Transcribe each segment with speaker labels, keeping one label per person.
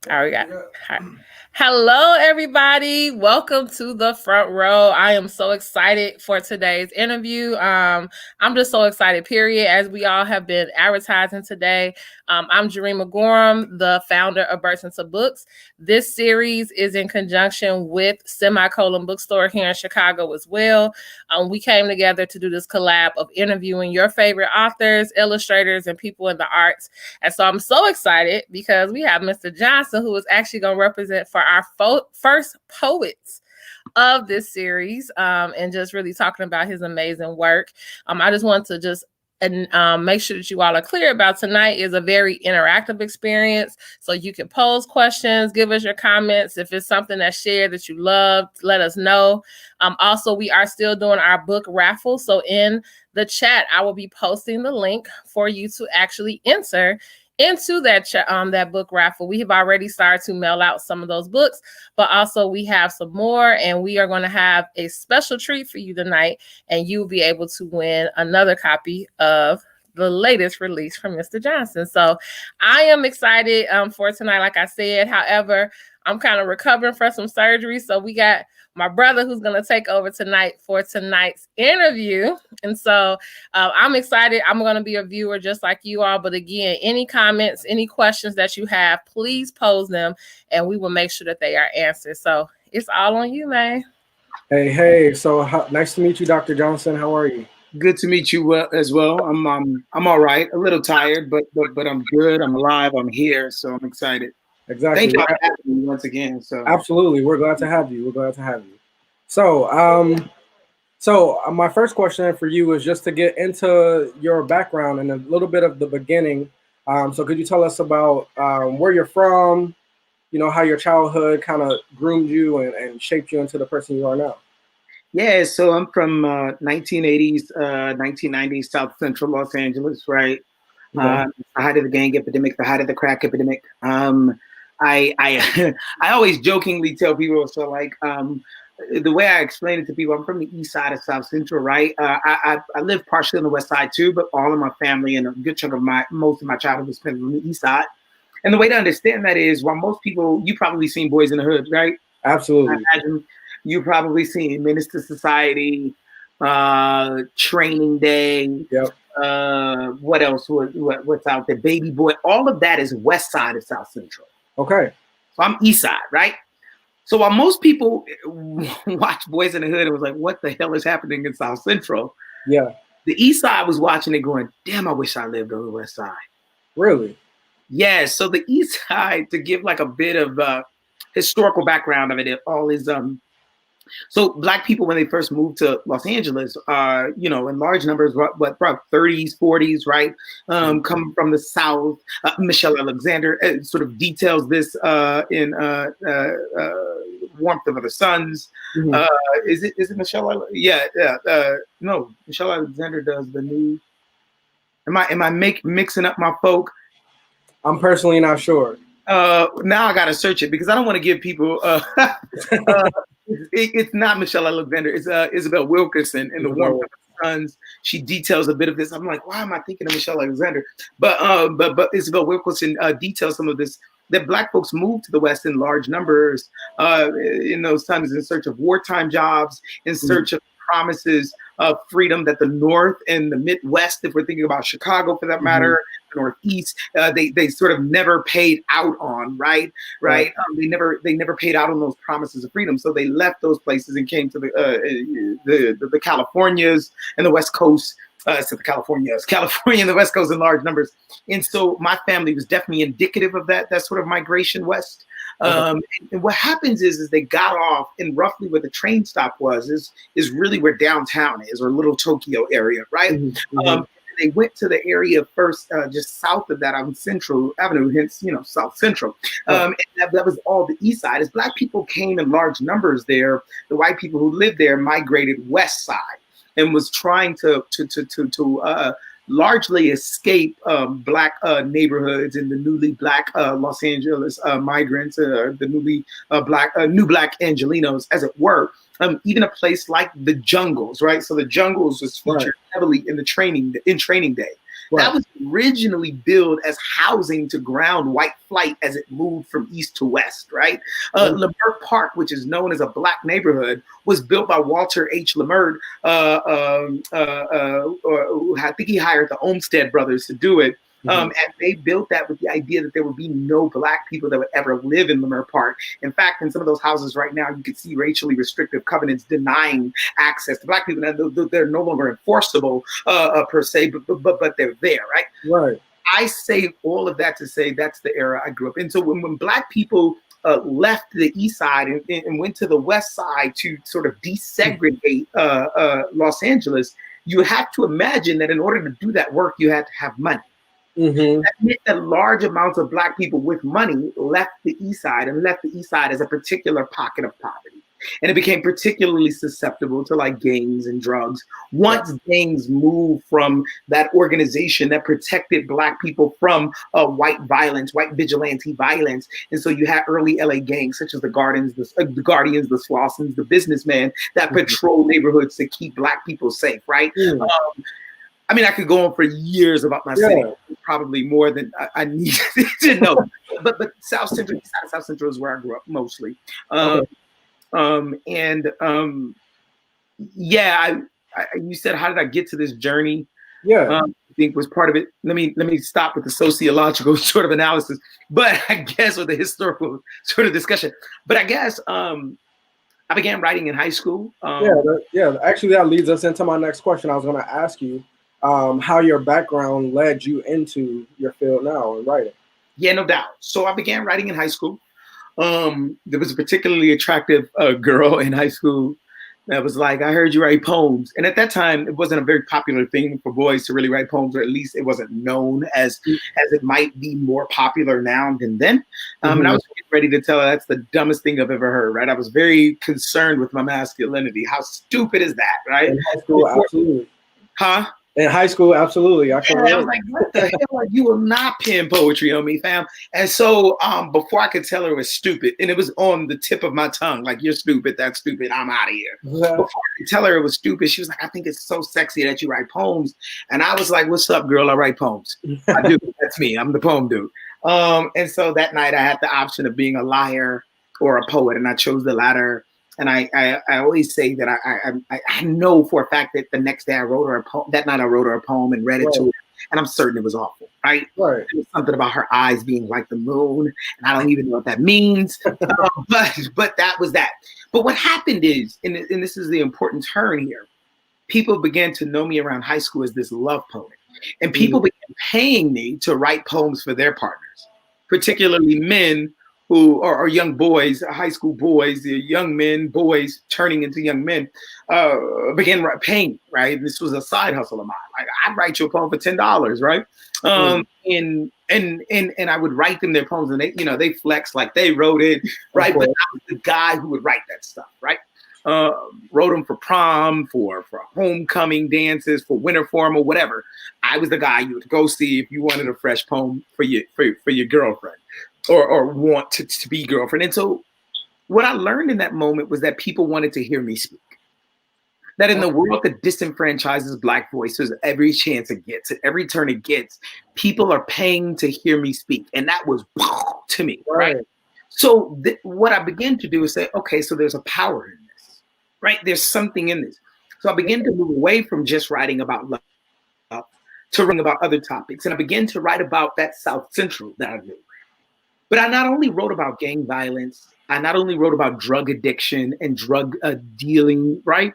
Speaker 1: All right, we got. All right. Hello, everybody. Welcome to the front row. I am so excited for today's interview. I'm just so excited, period, as we all have been advertising today. I'm Jarima Gorham, the founder of Burton's Books. This series is in conjunction with Semicolon Bookstore here in Chicago as well. We came together to do this collab of interviewing your favorite authors, illustrators, and people in the arts. And so I'm so excited because we have Mr. Johnson, who is actually going to represent for our first poets of this series, and just really talking about his amazing work. I just want to make sure that you all are clear about tonight is a very interactive experience. So you can pose questions, give us your comments. If it's something that's shared that you love, let us know. Also, we are still doing our book raffle. So in the chat, I will be posting the link for you to actually enter into that book raffle. We have already started to mail out some of those books, but also we have some more, and we are going to have a special treat for you tonight, and you'll be able to win another copy of the latest release from Mr. Johnson. So I am excited for tonight, like I said. However, I'm kind of recovering from some surgery, so we got my brother who's going to take over tonight for tonight's interview. And so I'm excited. I'm going to be a viewer just like you are. But again, any comments, any questions that you have, please pose them and we will make sure that they are answered. So it's all on you, man.
Speaker 2: Hey. So nice to meet you, Dr. Johnson. How are you?
Speaker 3: Good to meet you as well. I'm all right. A little tired, but I'm good. I'm alive. I'm here, so I'm excited.
Speaker 2: Exactly.
Speaker 3: Thank you for having me once again. So
Speaker 2: absolutely, we're glad to have you. So, my first question for you is just to get into your background and a little bit of the beginning. So could you tell us about where you're from, how your childhood kind of groomed you and shaped you into the person you are now?
Speaker 3: Yeah, so I'm from 1980s, 1990s, South Central Los Angeles, right? The height of the gang epidemic, the height of the crack epidemic. I I always jokingly tell people, so like, the way I explain it to people, I'm from the east side of South Central, right? I live partially on the west side too, but all of my family and a good chunk of most of my childhood was spent on the east side. And the way to understand that is, while most people, you probably seen Boys in the Hood, right?
Speaker 2: Absolutely.
Speaker 3: I imagine you probably seen Menace to Society, Training Day.
Speaker 2: Yep.
Speaker 3: What else? What's out there? Baby Boy. All of that is west side of South Central.
Speaker 2: Okay.
Speaker 3: So I'm east side, right? So while most people watch Boys in the Hood and was like, what the hell is happening in South Central?
Speaker 2: Yeah.
Speaker 3: The east side was watching it going, damn, I wish I lived on the west side.
Speaker 2: Really?
Speaker 3: Yeah. So the east side, to give like a bit of historical background of it, all is so Black people, when they first moved to Los Angeles, in large numbers, probably 30s, 40s, right? Come from the South. Michelle Alexander sort of details this in Warmth of the Suns.
Speaker 2: Mm-hmm.
Speaker 3: Is it Michelle? Yeah. No, Michelle Alexander does the new. Am I mixing up my folk?
Speaker 2: I'm personally not sure.
Speaker 3: Now I gotta search it because I don't want to give people. It's not Michelle Alexander. It's Isabel Wilkerson in the Warmth of the Suns. She details a bit of this. I'm like, why am I thinking of Michelle Alexander? But Isabel Wilkerson details some of this. That Black folks moved to the West in large numbers in those times in search of wartime jobs, in search of promises of freedom that the North and the Midwest, if we're thinking about Chicago for that matter, the Northeast, they sort of never paid out on, right? They never paid out on those promises of freedom. So they left those places and came to the Californias and the West Coast. To the California and the West Coast in large numbers. And so my family was definitely indicative of that sort of migration west. And what happens is they got off, and roughly where the train stop is really where downtown is, or Little Tokyo area, right? They went to the area first, just south of that on Central Avenue, hence, South Central. And that was all the east side. As Black people came in large numbers there, the white people who lived there migrated west side and was trying to largely escape Black neighborhoods and the newly Black Los Angeles migrants, the newly new Black Angelinos, as it were. Even a place like the Jungles, right? So the Jungles was featured heavily in Training Day.
Speaker 2: Right.
Speaker 3: That was originally billed as housing to ground white flight as it moved from east to west, right? Leimert Park, which is known as a black neighborhood, was built by Walter H. Leimert. I think he hired the Olmsted brothers to do it. And they built that with the idea that there would be no black people that would ever live in Leimert Park. In fact, in some of those houses right now, you can see racially restrictive covenants denying access to black people. Now, they're no longer enforceable per se, but they're there, right?
Speaker 2: Right.
Speaker 3: I say all of that to say that's the era I grew up in. So when black people left the east side and went to the west side to sort of desegregate Los Angeles, you have to imagine that in order to do that work, you had to have money. That meant that large amounts of black people with money left the east side and left the east side as a particular pocket of poverty. And it became particularly susceptible to like gangs and drugs. Once gangs moved from that organization that protected black people from white violence, white vigilante violence. And so you had early LA gangs such as the Guardians, the Slaussons, the Businessmen that patrol neighborhoods to keep black people safe, right? I mean, I could go on for years about my city, probably more than I need to know. But South Central, South Central is where I grew up mostly. You said, how did I get to this journey? I think was part of it. Let me stop with the sociological sort of analysis, but I guess with the historical sort of discussion. But I guess I began writing in high school.
Speaker 2: Actually, that leads us into my next question. I was going to ask you how your background led you into your field now in writing.
Speaker 3: Yeah, no doubt. So I began writing in high school. There was a particularly attractive girl in high school that was like, I heard you write poems. And at that time, it wasn't a very popular thing for boys to really write poems, or at least it wasn't known as it might be more popular now than then. And I was ready to tell her that's the dumbest thing I've ever heard, right? I was very concerned with my masculinity. How stupid is that, right?
Speaker 2: In high school, absolutely.
Speaker 3: Huh?
Speaker 2: In high school, absolutely. I
Speaker 3: was like, what the hell? You will not pen poetry on me, fam. And so before I could tell her it was stupid, and it was on the tip of my tongue, like, you're stupid, that's stupid, I'm out of here. Before I could tell her it was stupid, she was like, I think it's so sexy that you write poems. And I was like, what's up, girl? I write poems. I do. That's me. I'm the poem dude. And so that night I had the option of being a liar or a poet, and I chose the latter. And I always say that I know for a fact that the next day I wrote her a poem. That night I wrote her a poem and read it to her, and I'm certain it was awful, right? There was something about her eyes being like the moon, and I don't even know what that means. But that was that. But what happened is, and this is the important turn here, people began to know me around high school as this love poet, and people began paying me to write poems for their partners, particularly men who are young boys, high school boys, young men, boys turning into young men, began paying, right? This was a side hustle of mine. Like, I'd write you a poem for $10, right? And I would write them their poems, and they flex like they wrote it, right? But I was the guy who would write that stuff, right? Wrote them for prom, for homecoming dances, for winter formal, whatever. I was the guy you would go see if you wanted a fresh poem for your girlfriend. Or want to be girlfriend. And so what I learned in that moment was that people wanted to hear me speak. That in the world that disenfranchises Black voices every chance it gets, at every turn it gets, people are paying to hear me speak. And that was to me, right? So what I began to do is say, okay, so there's a power in this, right? There's something in this. So I began to move away from just writing about love to writing about other topics. And I began to write about that South Central that I knew. But I not only wrote about gang violence, I not only wrote about drug addiction and drug dealing, right?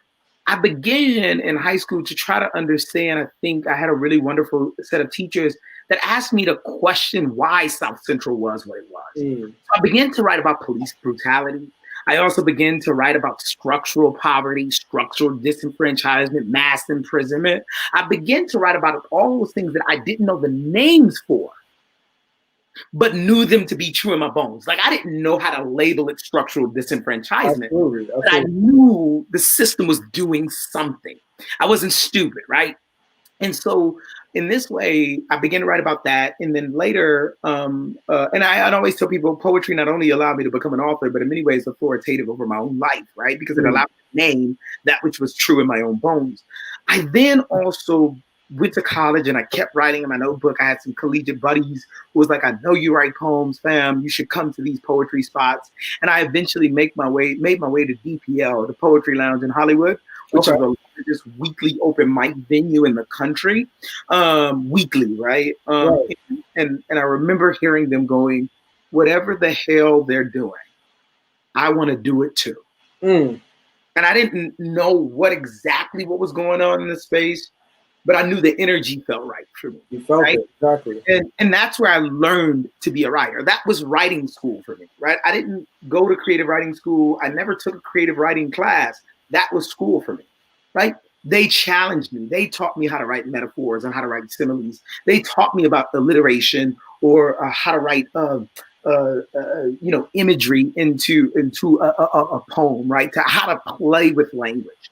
Speaker 3: I began in high school to try to understand. I think I had a really wonderful set of teachers that asked me to question why South Central was what it was. So I began to write about police brutality. I also began to write about structural poverty, structural disenfranchisement, mass imprisonment. I began to write about all those things that I didn't know the names for, but knew them to be true in my bones. Like, I didn't know how to label it structural disenfranchisement, but I knew the system was doing something. I wasn't stupid, right? And so in this way, I began to write about that. And then later, and I always tell people, poetry not only allowed me to become an author, but in many ways authoritative over my own life, right? Because it allowed me to name that which was true in my own bones. I then also went to college and I kept writing in my notebook. I had some collegiate buddies who was like, I know you write poems, fam. You should come to these poetry spots. And I eventually made my way to DPL, the Poetry Lounge in Hollywood, which is the largest weekly open mic venue in the country. Weekly, right? And I remember hearing them going, whatever the hell they're doing, I want to do it too. And I didn't know what was going on in the space, but I knew the energy felt right for me.
Speaker 2: You felt it, exactly.
Speaker 3: And that's where I learned to be a writer. That was writing school for me, right? I didn't go to creative writing school. I never took a creative writing class. That was school for me, right? They challenged me. They taught me how to write metaphors and how to write similes. They taught me about alliteration or how to write imagery into a poem, right? To how to play with language.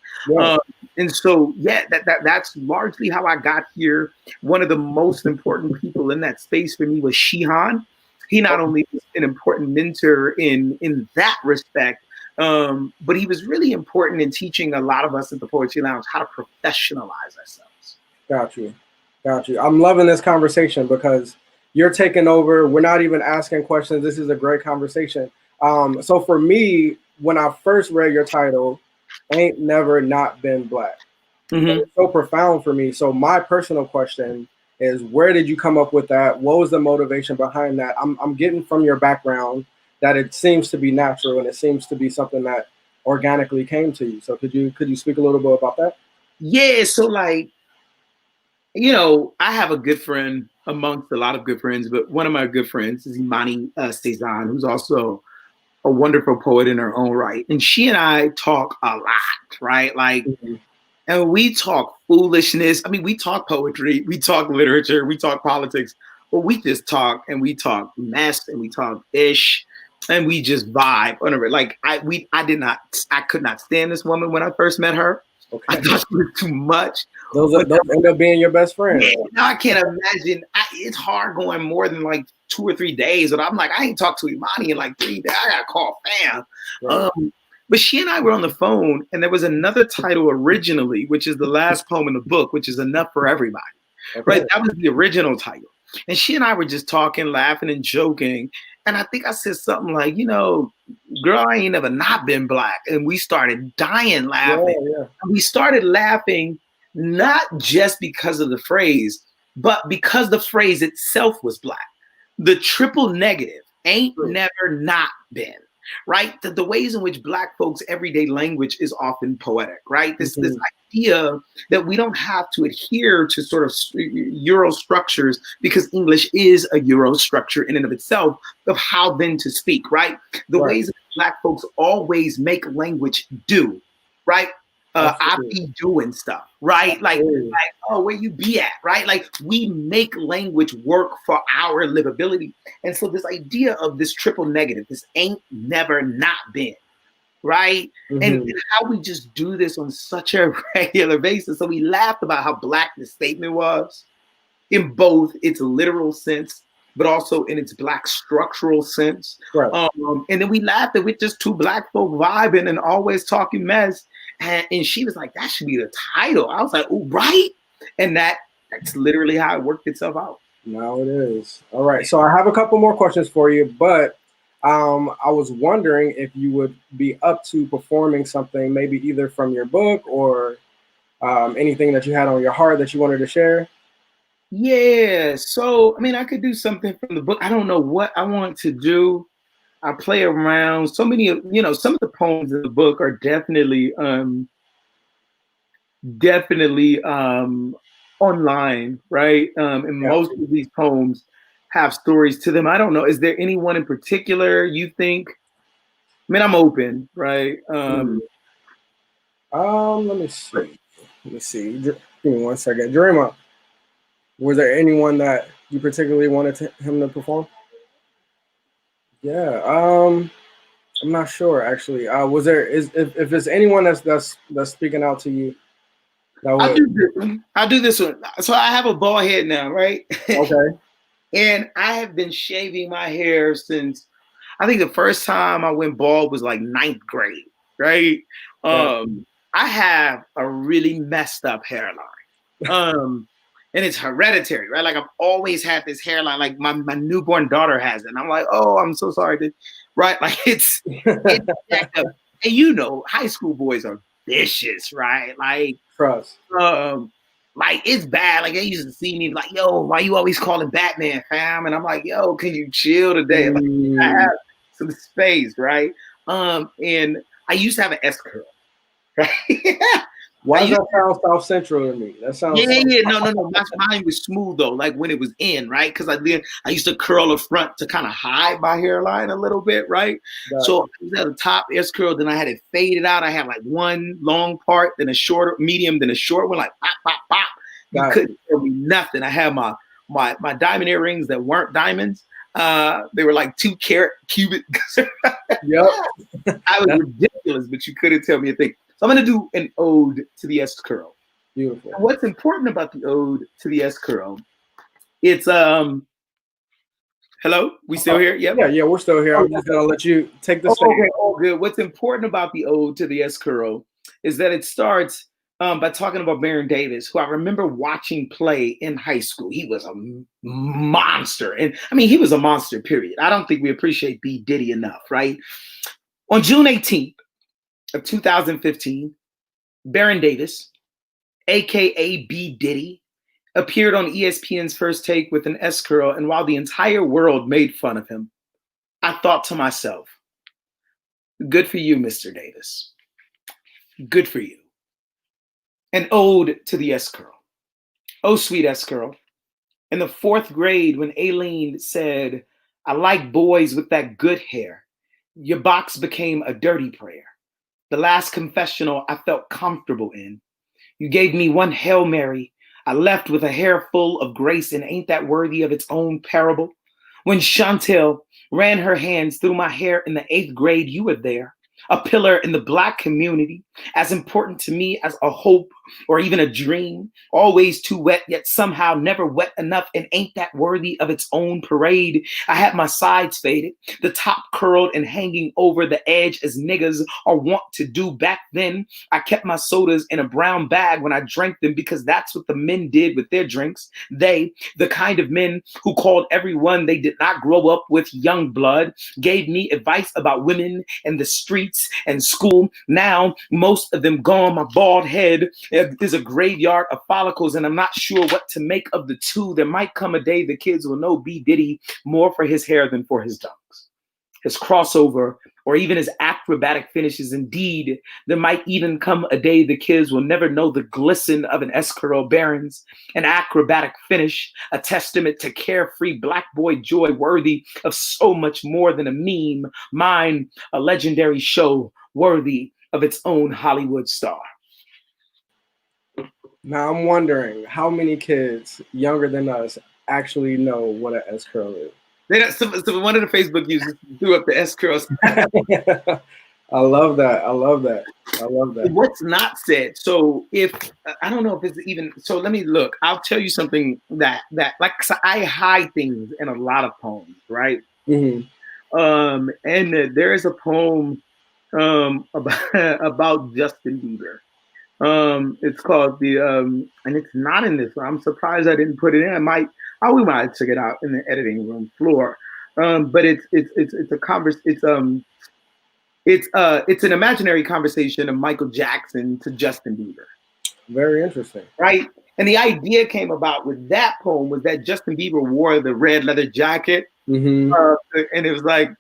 Speaker 3: And so, that's largely how I got here. One of the most important people in that space for me was Shihan. He not only was an important mentor in that respect, but he was really important in teaching a lot of us at the Poetry Lounge how to professionalize ourselves.
Speaker 2: Got you. I'm loving this conversation because you're taking over. We're not even asking questions. This is a great conversation. So for me, when I first read your title, Ain't Never Not Been Black, it's so profound for me. So my personal question is, where did you come up with that? What was the motivation behind that? I'm getting from your background that it seems to be natural and it seems to be something that organically came to you. So could you speak a little bit about that?
Speaker 3: Yeah. So I have a good friend amongst a lot of good friends, but one of my good friends is Imani Cezanne, who's also a wonderful poet in her own right. And she and I talk a lot, right? And we talk foolishness. I mean, we talk poetry, we talk literature, we talk politics, but we just talk, and we talk mess, and we talk ish, and we just vibe on it. I could not stand this woman when I first met her. Okay. I thought she was too much.
Speaker 2: Those end up being your best friends.
Speaker 3: Yeah, now I can't imagine. It's hard going more than 2 or 3 days. But I'm like, I ain't talked to Imani in 3 days. I gotta call fam. Right. But she and I were on the phone, and there was another title originally, which is the last poem in the book, which is Enough for Everybody. Okay. Right? That was the original title. And she and I were just talking, laughing, and joking. And I think I said something like, girl, I ain't never not been black. And we started dying laughing. Yeah. And we started laughing not just because of the phrase, but because the phrase itself was black. The triple negative, ain't never not been. Right? The ways in which Black folks' everyday language is often poetic, right? This idea that we don't have to adhere to sort of Euro structures because English is a Euro structure in and of itself of how then to speak, right? The ways that Black folks always make language do, right? I be doing stuff, right? Oh, where you be at, right? We make language work for our livability. And so this idea of this triple negative, this ain't never not been, right? And how we just do this on such a regular basis. So we laughed about how black the statement was in both its literal sense, but also in its black structural sense. Right. And then we laughed at with just two Black folk vibing and always talking mess. And she was like, that should be the title. I was like, oh, right. And that's literally how it worked itself out.
Speaker 2: Now it is. All right. So I have a couple more questions for you, but I was wondering if you would be up to performing something, maybe either from your book or anything that you had on your heart that you wanted to share.
Speaker 3: Yeah. So, I could do something from the book. I don't know what I want to do. I play around. So many of, some of the poems in the book are definitely online, right? And most of these poems have stories to them. I don't know. Is there anyone in particular you think? I'm open, right?
Speaker 2: Let me see. Give me 1 second. Jerema, was there anyone that you particularly wanted him to perform? Yeah, I'm not sure actually. Was there if there's anyone that's speaking out to you?
Speaker 3: I'll do this one. So I have a bald head now, right?
Speaker 2: Okay.
Speaker 3: And I have been shaving my hair since I think the first time I went bald was 9th grade, right? I have a really messed up hairline. and it's hereditary, right? Like I've always had this hairline, like my newborn daughter has it. And I'm like, oh, I'm so sorry, right? Like it's jacked up. And you know, high school boys are vicious, right? Like,
Speaker 2: Trust.
Speaker 3: Like it's bad. Like they used to see me like, yo, why you always calling Batman, fam? And I'm like, yo, can you chill today? Like, I have some space, right? And I used to have an S curl, right?
Speaker 2: Why does that sound South Central to me? That sounds
Speaker 3: no. Mine was smooth though, like when it was in, right? Because I used to curl the front to kind of hide my hairline a little bit, right? So I was at the top S curl, then I had it faded out. I had like one long part, then a shorter, medium, then a short one, like pop, pop, pop. You couldn't tell me nothing. I had my diamond earrings that weren't diamonds. They were like 2 carat cubic.
Speaker 2: Yep.
Speaker 3: I was ridiculous, but you couldn't tell me a thing. So I'm going to do an ode to the S curl.
Speaker 2: Beautiful.
Speaker 3: And what's important about the ode to the S curl? It's hello, we still here? Yep.
Speaker 2: Yeah, we're still here. I'm just gonna let you take the stage.
Speaker 3: Okay, all good. What's important about the ode to the S curl is that it starts by talking about Baron Davis, who I remember watching play in high school. He was a monster, and I mean, he was a monster. Period. I don't think we appreciate B Diddy enough, right? On June 18th. Of 2015, Baron Davis, aka B Diddy, appeared on ESPN's First Take with an S curl, and while the entire world made fun of him, I thought to myself, good for you, Mr. Davis. Good for you. An ode to the S curl. Oh, sweet S curl. In the 4th grade, when Aileen said, I like boys with that good hair, your box became a dirty prayer. The last confessional I felt comfortable in. You gave me one Hail Mary. I left with a hair full of grace, and ain't that worthy of its own parable? When Chantel ran her hands through my hair in the 8th grade, you were there. A pillar in the Black community, as important to me as a hope or even a dream, always too wet, yet somehow never wet enough, and ain't that worthy of its own parade? I had my sides faded, the top curled and hanging over the edge as niggas are wont to do back then. I kept my sodas in a brown bag when I drank them because that's what the men did with their drinks. They, the kind of men who called everyone they did not grow up with young blood, gave me advice about women and the streets and school. Now, most of them gone. My bald head is a graveyard of follicles, and I'm not sure what to make of the two. There might come a day the kids will know B Diddy more for his hair than for his dunks, his crossover, or even his acrobatic finishes. Indeed, there might even come a day the kids will never know the glisten of an S curl Barron's, an acrobatic finish, a testament to carefree Black boy joy, worthy of so much more than a meme. Mine, a legendary show worthy of its own Hollywood star.
Speaker 2: Now I'm wondering how many kids younger than us actually know what an S curl is.
Speaker 3: So one of the Facebook users threw up the S curls.
Speaker 2: I love that.
Speaker 3: What's not said? So if I don't know if it's even. So let me look. I'll tell you something that like so I hide things in a lot of poems, right?
Speaker 2: Mm-hmm.
Speaker 3: And there is a poem about Justin Bieber. It's called and it's not in this one. I'm surprised I didn't put it in. We might check it out in the editing room floor. But it's a it's an imaginary conversation of Michael Jackson to Justin Bieber.
Speaker 2: Very interesting.
Speaker 3: Right? And the idea came about with that poem was that Justin Bieber wore the red leather jacket.
Speaker 2: Mm-hmm.
Speaker 3: And it was like,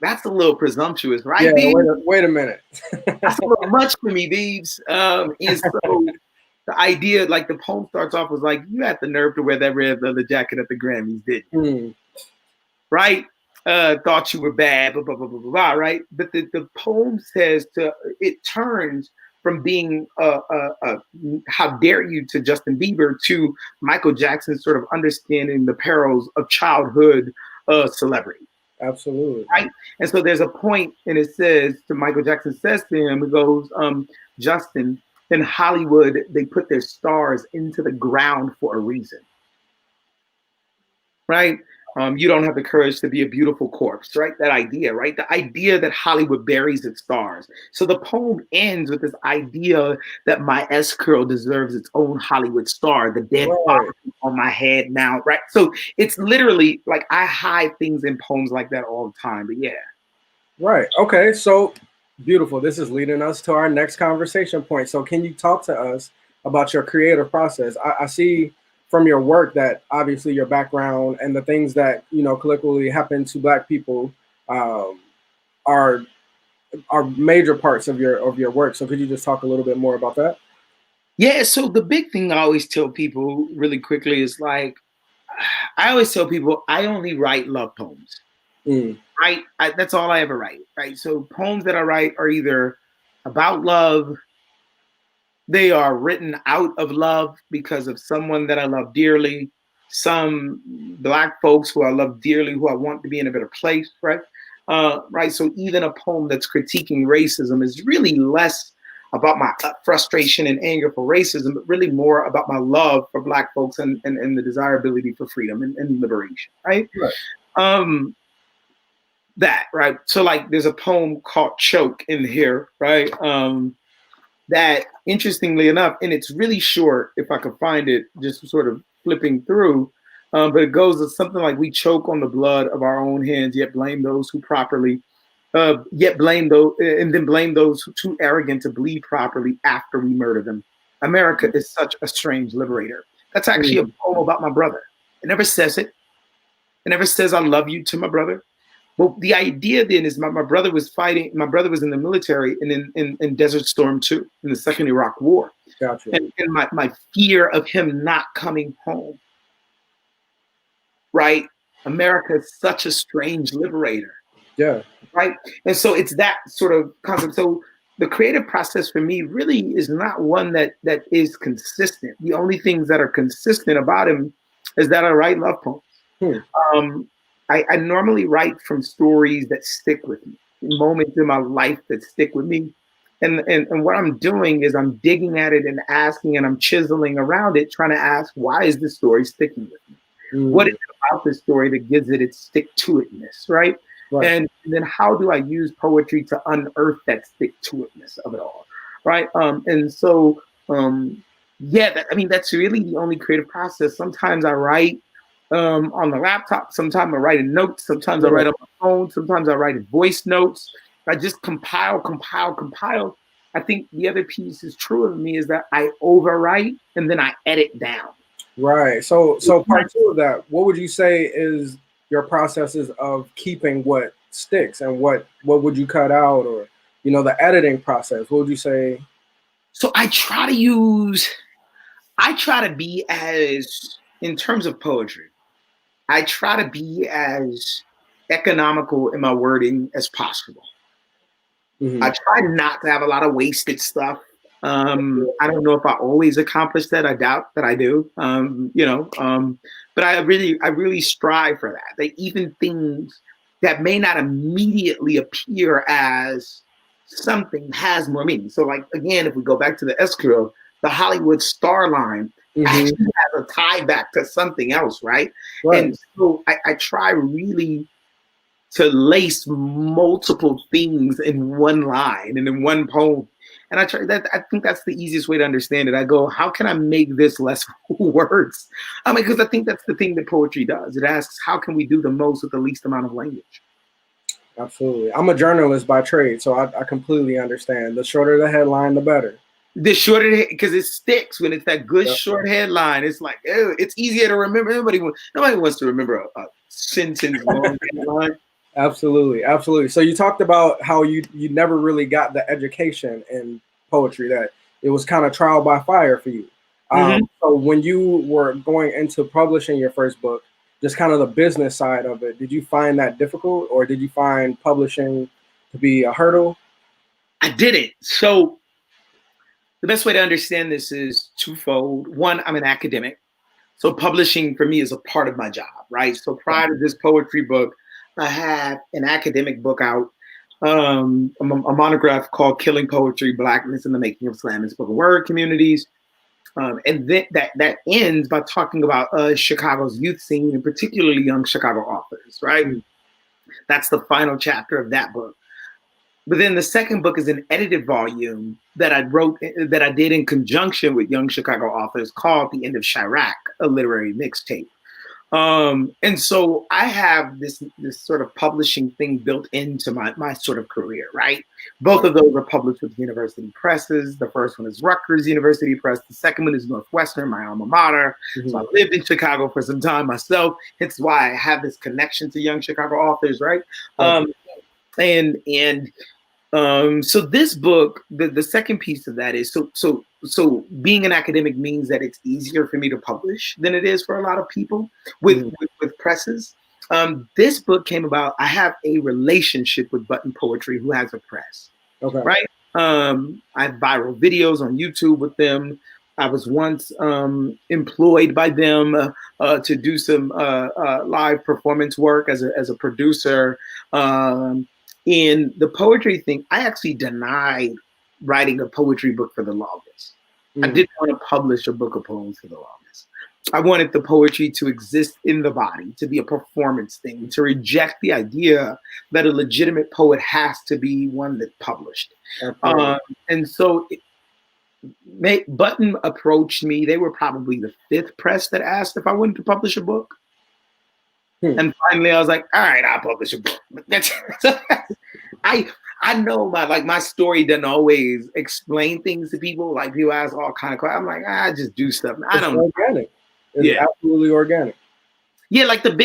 Speaker 3: that's a little presumptuous, right?
Speaker 2: Yeah, wait a minute.
Speaker 3: That's a little much for me, Beebs. And so the idea, like the poem starts off was like, you had the nerve to wear that red leather jacket at the Grammys, didn't you?
Speaker 2: Mm.
Speaker 3: Right? Thought you were bad, blah, blah, blah, blah, blah, blah, right? But the poem says it turns from being how dare you to Justin Bieber to Michael Jackson sort of understanding the perils of childhood celebrity.
Speaker 2: Absolutely.
Speaker 3: Right. And so there's a point, and it says to Michael Jackson says to him, it goes, Justin, in Hollywood, they put their stars into the ground for a reason. Right. You don't have the courage to be a beautiful corpse, right? That idea, right? The idea that Hollywood buries its stars. So the poem ends with this idea that my S-curl deserves its own Hollywood star, the dead body on my head now, right? So it's literally like I hide things in poems like that all the time, but yeah.
Speaker 2: Right. Okay. So beautiful. This is leading us to our next conversation point. So can you talk to us about your creative process? I see from your work that obviously your background and the things that, you know, colloquially happen to Black people are major parts of your work. So could you just talk a little bit more about that?
Speaker 3: Yeah, so the big thing I always tell people really quickly is like, I always tell people I only write love poems. Right? That's all I ever write, right? So poems that I write are either about love, they are written out of love because of someone that I love dearly, some Black folks who I love dearly, who I want to be in a better place, right? Right. So even a poem that's critiquing racism is really less about my frustration and anger for racism, but really more about my love for Black folks and the desirability for freedom and liberation, right? That, right? So like there's a poem called Choke in here, right? That interestingly enough, and it's really short, if I could find it, just sort of flipping through, but it goes to something like, we choke on the blood of our own hands, yet blame those who properly, yet blame those, and then blame those who too arrogant to bleed properly after we murder them. America is such a strange liberator. That's actually a poem about my brother. It never says it. It never says I love you to my brother. Well, the idea then is my brother was fighting. My brother was in the military and in Desert Storm 2 in the Second Iraq War.
Speaker 2: Gotcha.
Speaker 3: And my fear of him not coming home. Right? America is such a strange liberator.
Speaker 2: Yeah.
Speaker 3: Right? And so it's that sort of concept. So the creative process for me really is not one that is consistent. The only things that are consistent about him is that I write love poems. I normally write from stories that stick with me, moments in my life that stick with me. And what I'm doing is I'm digging at it and asking, and I'm chiseling around it, trying to ask, why is this story sticking with me? What is it about this story that gives it its stick-to-itness, right? And then how do I use poetry to unearth that stick-to-itness of it all, right? And so, yeah, I mean, that's really the only creative process. Sometimes I write on the laptop. Sometimes I write in notes. Sometimes I write on my phone. Sometimes I write in voice notes. I just compile. I think the other piece is true of me is that I overwrite and then I edit down.
Speaker 2: Right. So part two of that, what would you say is your processes of keeping what sticks, and what would you cut out, or, you know, the editing process? What would you say?
Speaker 3: So I try to be as, in terms of poetry, I try to be as economical in my wording as possible. I try not to have a lot of wasted stuff. I don't know if I always accomplish that. I doubt that I do. But I really strive for that. That even things that may not immediately appear as something has more meaning. So, like, again, if we go back to the S-curl, the Hollywood star line actually has a tie back to something else, right? And so I try really to lace multiple things in one line and in one poem. And I think that's the easiest way to understand it. I go, how can I make this less words? I mean, because I think that's the thing that poetry does. It asks, how can we do the most with the least amount of language?
Speaker 2: Absolutely. I'm a journalist by trade, so I completely understand. The shorter the headline, the better.
Speaker 3: The shorter, because it sticks when it's that good short headline. It's like, ew, it's easier to remember. Nobody wants to remember a sentence long headline.
Speaker 2: Absolutely. So you talked about how you never really got the education in poetry, that it was kind of trial by fire for you. So when you were going into publishing your first book, just kind of the business side of it, did you find that difficult, or did you find publishing to be a hurdle?
Speaker 3: I didn't. So the best way to understand this is twofold. One, I'm an academic. So publishing for me is a part of my job, right? So prior to this poetry book, I had an academic book out, a monograph called Killing Poetry, Blackness in the Making of Slam and Spoken Word Communities. And then that ends by talking about Chicago's youth scene, and particularly young Chicago authors, right? That's the final chapter of that book. But then the second book is an edited volume that I did in conjunction with young Chicago authors called The End of Chirac, a literary mixtape. And so I have this sort of publishing thing built into my sort of career, right? Both of those are published with university presses. The first one is Rutgers University Press. The second one is Northwestern, my alma mater. So I lived in Chicago for some time myself. Hence why I have this connection to young Chicago authors, right? So this book, the second piece of that is so being an academic means that it's easier for me to publish than it is for a lot of people with presses. This book came about. I have a relationship with Button Poetry, who has a press.
Speaker 2: Okay.
Speaker 3: Right. I have viral videos on YouTube with them. I was once employed by them to do some live performance work as a producer. In the poetry thing, I actually denied writing a poetry book for the longest. I didn't want to publish a book of poems for the longest. I wanted the poetry to exist in the body, to be a performance thing, to reject the idea that a legitimate poet has to be one that published. And so Button approached me. They were probably the fifth press that asked if I wanted to publish a book. And finally, I was like, all right, I'll publish a book. I know my story doesn't always explain things to people. Like people ask all kind of questions. I'm like, I just do stuff. I don't know.
Speaker 2: Organic. It's absolutely organic.
Speaker 3: Yeah, like the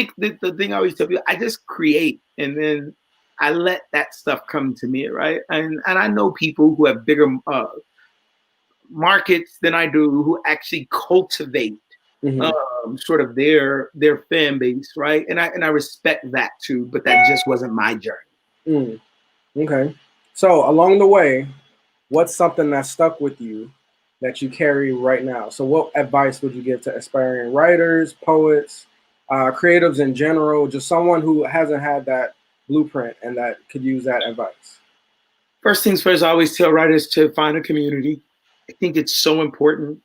Speaker 3: thing I always tell people, I just create and then I let that stuff come to me, right? And I know people who have bigger markets than I do who actually cultivate sort of their fan base, right? And I respect that too, but that just wasn't my journey.
Speaker 2: Okay. So along the way, what's something that stuck with you that you carry right now? So what advice would you give to aspiring writers, poets, creatives in general, just someone who hasn't had that blueprint and that could use that advice?
Speaker 3: First things first, I always tell writers to find a community. I think it's so important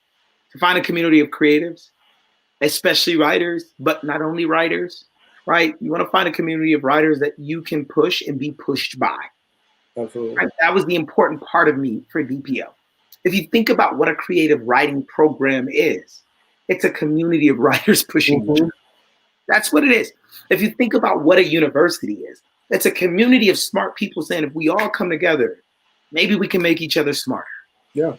Speaker 3: to find a community of creatives, especially writers, but not only writers, right? You want to find a community of writers that you can push and be pushed by.
Speaker 2: Absolutely.
Speaker 3: Right? That was the important part of me for DPO. If you think about what a creative writing program is, it's a community of writers pushing each other. That's what it is. If you think about what a university is, it's a community of smart people saying, if we all come together, maybe we can make each other smarter.
Speaker 2: Yeah.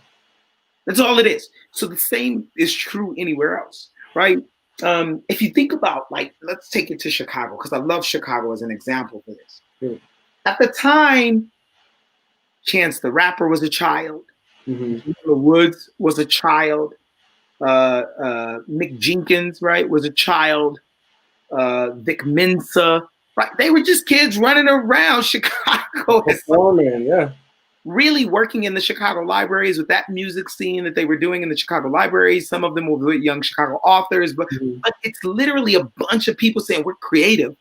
Speaker 3: That's all it is. So the same is true anywhere else, right? If you think about, like, let's take it to Chicago, because I love Chicago as an example for this. At the time, Chance the Rapper was a child. The Woods was a child. Mick Jenkins, right, was a child. Vic Mensa, right? They were just kids running around Chicago.
Speaker 2: Performing,
Speaker 3: really working in the Chicago libraries with that music scene that they were doing in the Chicago libraries. Some of them were with young Chicago authors, but it's literally a bunch of people saying, we're creative.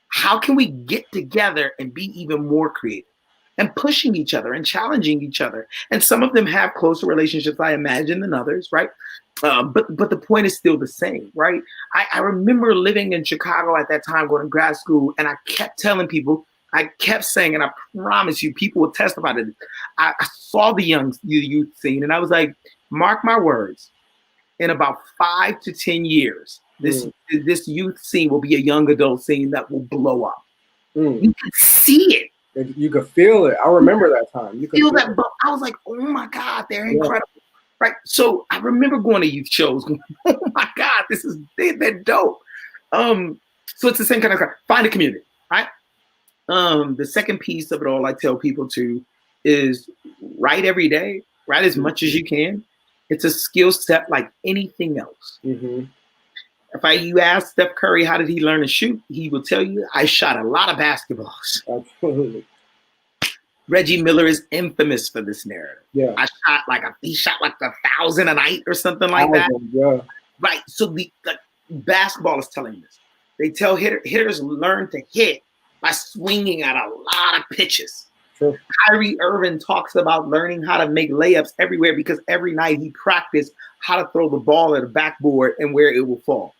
Speaker 3: How can we get together and be even more creative? And pushing each other and challenging each other. And some of them have closer relationships, I imagine, than others, right? But the point is still the same, right? I remember living in Chicago at that time, going to grad school, and I kept telling people, I kept saying, and I promise you, people will testify to this. I saw the youth scene, and I was like, mark my words, in about 5 to 10 years, this youth scene will be a young adult scene that will blow up. You can see it.
Speaker 2: You could feel it. I remember that time. You could
Speaker 3: feel that. But I was like, oh my God, they're incredible. Right. So I remember going to youth shows. Going, oh my God, they're dope. So it's the same kind of find a community, right? The second piece of it all I tell people to is write every day, write as much as you can. It's a skill set like anything else. If you ask Steph Curry, how did he learn to shoot? He will tell you, I shot a lot of basketballs.
Speaker 2: Absolutely.
Speaker 3: Reggie Miller is infamous for this narrative.
Speaker 2: Yeah.
Speaker 3: He shot like 1,000 a night or something like that.
Speaker 2: Yeah.
Speaker 3: Right. So the basketball is telling this. They tell hitters learn to hit by swinging at a lot of pitches. Kyrie Irving talks about learning how to make layups everywhere because every night he practiced how to throw the ball at a backboard and where it will fall.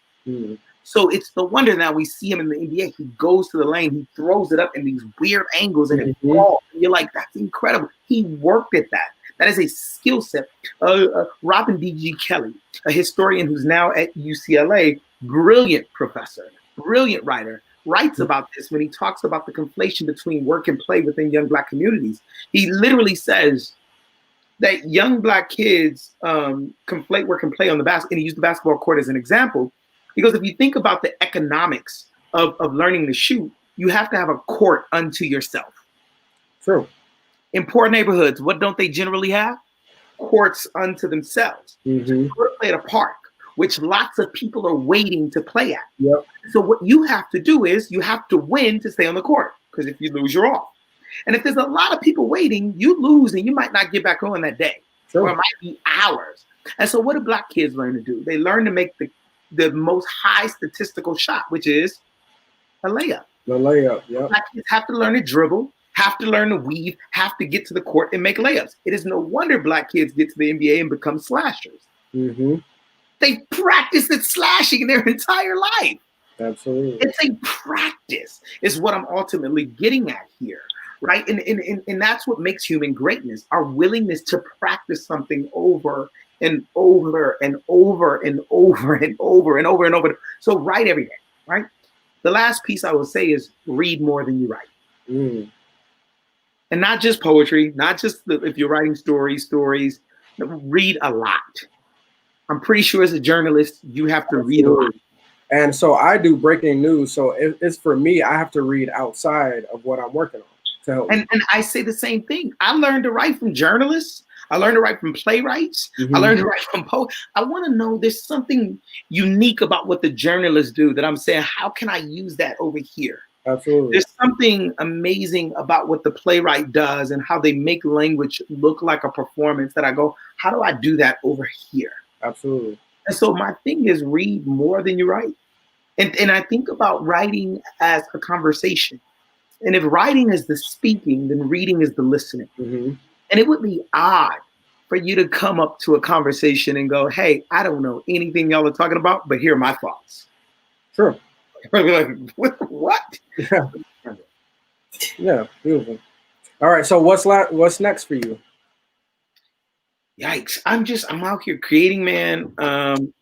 Speaker 3: So it's no wonder now we see him in the NBA. He goes to the lane, he throws it up in these weird angles, and it falls. And you're like, that's incredible. He worked at that. That is a skill set. Robin D.G. Kelly, a historian who's now at UCLA, brilliant professor, brilliant writer, writes about this when he talks about the conflation between work and play within young Black communities. He literally says that young Black kids conflate work and play on the basket, and he used the basketball court as an example. Because if you think about the economics of learning to shoot, you have to have a court unto yourself.
Speaker 2: True.
Speaker 3: In poor neighborhoods, what don't they generally have? Courts unto themselves. So you go to play at a park, which lots of people are waiting to play at.
Speaker 2: Yep.
Speaker 3: So what you have to do is you have to win to stay on the court, because if you lose, you're off. And if there's a lot of people waiting, you lose and you might not get back on that day. Or it might be hours. And so what do Black kids learn to do? They learn to make the most high statistical shot, which is a layup.
Speaker 2: The layup, yeah.
Speaker 3: Black kids have to learn to dribble, have to learn to weave, have to get to the court and make layups. It is no wonder Black kids get to the NBA and become slashers. They practice at slashing their entire life.
Speaker 2: Absolutely.
Speaker 3: It's a practice, is what I'm ultimately getting at here, right? And that's what makes human greatness, our willingness to practice something over and over and over and over and over and over and over. So write every day, right? The last piece I will say is read more than you write. And not just poetry, not just if you're writing stories, read a lot. I'm pretty sure as a journalist, you have to read a lot.
Speaker 2: And so I do breaking news. So it's for me, I have to read outside of what I'm working on. So
Speaker 3: and I say the same thing. I learned to write from journalists. I learned to write from playwrights. I learned to write from poets. I want to know there's something unique about what the journalists do that I'm saying, how can I use that over here?
Speaker 2: Absolutely.
Speaker 3: There's something amazing about what the playwright does and how they make language look like a performance that I go, how do I do that over here?
Speaker 2: Absolutely.
Speaker 3: And so my thing is read more than you write. And I think about writing as a conversation. And if writing is the speaking, then reading is the listening. And it would be odd for you to come up to a conversation and go, hey, I don't know anything y'all are talking about, but here are my thoughts.
Speaker 2: Sure.
Speaker 3: Like, what?
Speaker 2: Yeah. Yeah, beautiful. All right, so what's next for you?
Speaker 3: Yikes. I'm out here creating, man.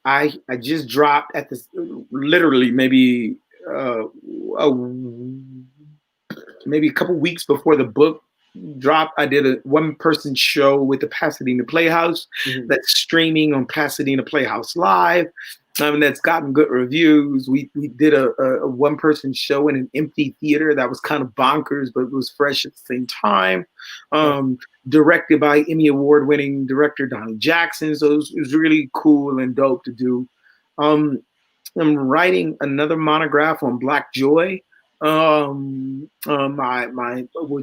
Speaker 3: I just dropped at this literally maybe a couple weeks before the book dropped. I did a one-person show with the Pasadena Playhouse that's streaming on Pasadena Playhouse Live. That's gotten good reviews. We did a one-person show in an empty theater that was kind of bonkers, but it was fresh at the same time. Directed by Emmy Award-winning director Donnie Jackson. So it was really cool and dope to do. I'm writing another monograph on Black Joy. Which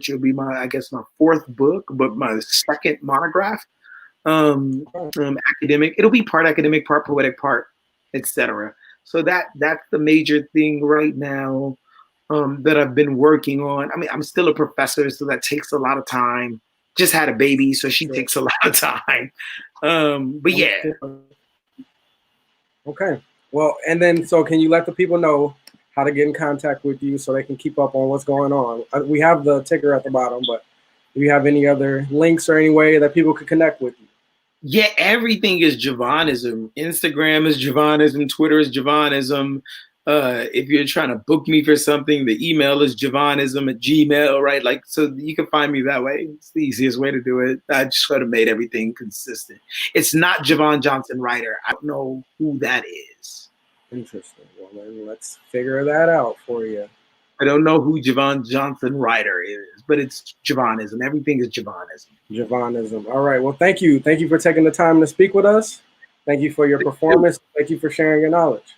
Speaker 3: will be my fourth book, but my second monograph. Academic. It'll be part academic, part poetic, part etc. So that's the major thing right now that I've been working on. I mean, I'm still a professor, so that takes a lot of time. Just had a baby, so she takes a lot of time. But yeah.
Speaker 2: Okay. Well, and then so can you let the people know how to get in contact with you so they can keep up on what's going on? We have the ticker at the bottom, but do you have any other links or any way that people could connect with you?
Speaker 3: Yeah, everything is Javonism. Instagram is Javonism. Twitter is Javonism. If you're trying to book me for something, the email is javonism@gmail, right? Like, so you can find me that way. It's the easiest way to do it. I just sort of made everything consistent. It's not Javon Johnson writer. I don't know who that is.
Speaker 2: Interesting. Well, then let's figure that out for you.
Speaker 3: I don't know who Javon Johnson writer is, but it's Javonism. Everything is Javonism.
Speaker 2: Javonism. All right. Well, thank you. Thank you for taking the time to speak with us. Thank you for your performance. Thank you for sharing your knowledge.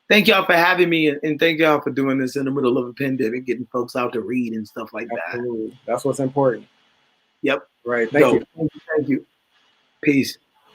Speaker 3: Thank y'all for having me, and thank y'all for doing this in the middle of a pandemic, getting folks out to read and stuff like
Speaker 2: Absolutely. That's what's important.
Speaker 3: Yep.
Speaker 2: Right. Thank you.
Speaker 3: Thank you. Peace.